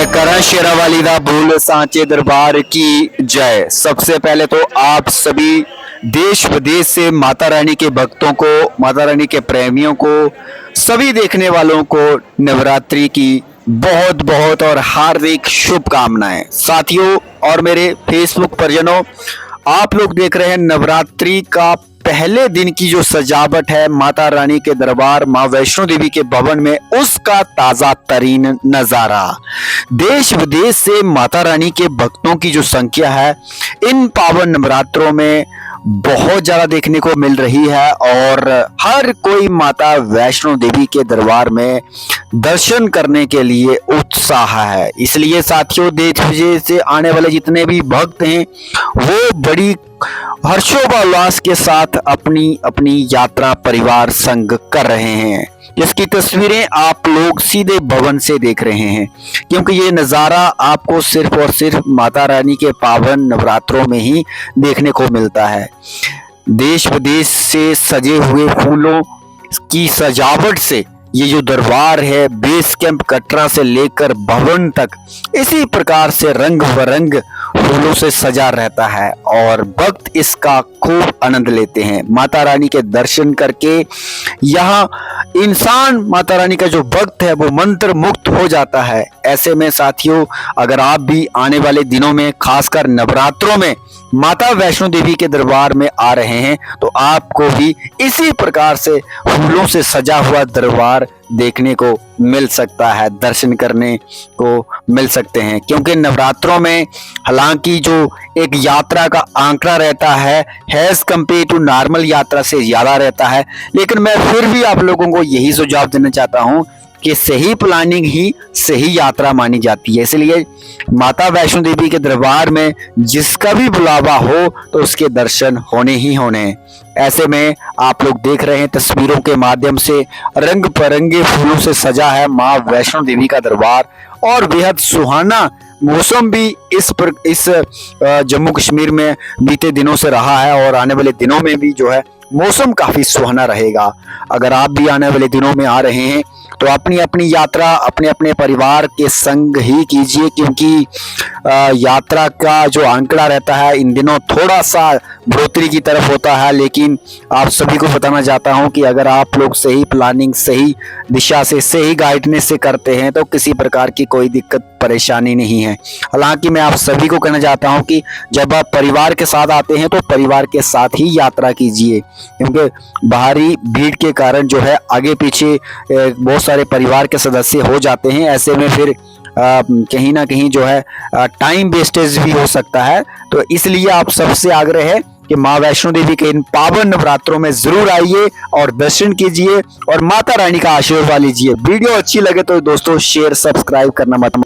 करण शेरावाली दा भूल सांचे दरबार की जय। सबसे पहले तो आप सभी देश विदेश से माता रानी के भक्तों को, माता रानी के प्रेमियों को, सभी देखने वालों को नवरात्रि की बहुत बहुत और हार्दिक शुभकामनाएं। साथियों और मेरे फेसबुक परिजनों, आप लोग देख रहे हैं नवरात्रि का पहले दिन की जो सजावट है माता रानी के दरबार मां वैष्णो देवी के भवन में, उसका ताजा तरीन नजारा। देश विदेश से माता रानी के भक्तों की जो संख्या है इन पावन नवरात्रों में बहुत ज्यादा देखने को मिल रही है और हर कोई माता वैष्णो देवी के दरबार में दर्शन करने के लिए उत्साह है। इसलिए साथियों, देश विदेश से आने वाले जितने भी भक्त हैं वो बड़ी हर्षोल्लास के साथ अपनी अपनी यात्रा परिवार संग कर रहे हैं, जिसकी तस्वीरें आप लोग सीधे भवन से देख रहे हैं, क्योंकि ये नज़ारा आपको सिर्फ और सिर्फ माता रानी के पावन नवरात्रों में ही देखने को मिलता है। देश विदेश से सजे हुए फूलों की सजावट से ये जो दरबार है बेस कैंप कटरा से लेकर भवन तक इसी प्रकार से रंग बरंग फूलों से सजा रहता है और भक्त इसका खूब आनंद लेते हैं। माता रानी के दर्शन करके यहाँ इंसान, माता रानी का जो भक्त है वो मंत्र मुक्त हो जाता है। ऐसे में साथियों, अगर आप भी आने वाले दिनों में खासकर नवरात्रों में माता वैष्णो देवी के दरबार में आ रहे हैं तो आपको भी इसी प्रकार से फूलों से सजा हुआ दरबार देखने को मिल सकता है, दर्शन करने को मिल सकते हैं। क्योंकि नवरात्रों में हालांकि जो एक यात्रा का आंकड़ा रहता है हैज कंपेयर टू नॉर्मल यात्रा से ज्यादा रहता है, लेकिन मैं फिर भी आप लोगों को यही सुझाव देना चाहता हूं कि सही प्लानिंग ही सही यात्रा मानी जाती है। इसलिए माता वैष्णो देवी के दरबार में जिसका भी बुलावा हो तो उसके दर्शन होने ही होने हैं। ऐसे में आप लोग देख रहे हैं तस्वीरों के माध्यम से रंग बिरंगे फूलों से सजा है मां वैष्णो देवी का दरबार और बेहद सुहाना मौसम भी इस जम्मू कश्मीर में बीते दिनों से रहा है और आने वाले दिनों में भी जो है मौसम काफी सुहाना रहेगा। अगर आप भी आने वाले दिनों में आ रहे हैं तो अपनी अपनी यात्रा अपने अपने परिवार के संग ही कीजिए, क्योंकि यात्रा का जो आंकड़ा रहता है इन दिनों थोड़ा सा बढ़ोतरी की तरफ होता है। लेकिन आप सभी को बताना चाहता हूं कि अगर आप लोग सही प्लानिंग, सही दिशा से, सही गाइडेंस से करते हैं तो किसी प्रकार की कोई दिक्कत परेशानी नहीं है। हालांकि मैं आप सभी को कहना चाहता हूं कि जब आप परिवार के साथ आते हैं तो परिवार के साथ ही यात्रा कीजिए, क्योंकि बाहरी भीड़ के कारण जो है आगे पीछे बहुत सारे परिवार के सदस्य हो जाते हैं। ऐसे में फिर कहीं ना कहीं जो है टाइम वेस्टेज भी हो सकता है। तो इसलिए आप सबसे आग्रह है कि मां वैष्णो देवी के इन पावन नवरात्रों में जरूर आइए और दर्शन कीजिए और माता रानी का आशीर्वाद लीजिए। वीडियो अच्छी लगे तो दोस्तों शेयर सब्सक्राइब करना मत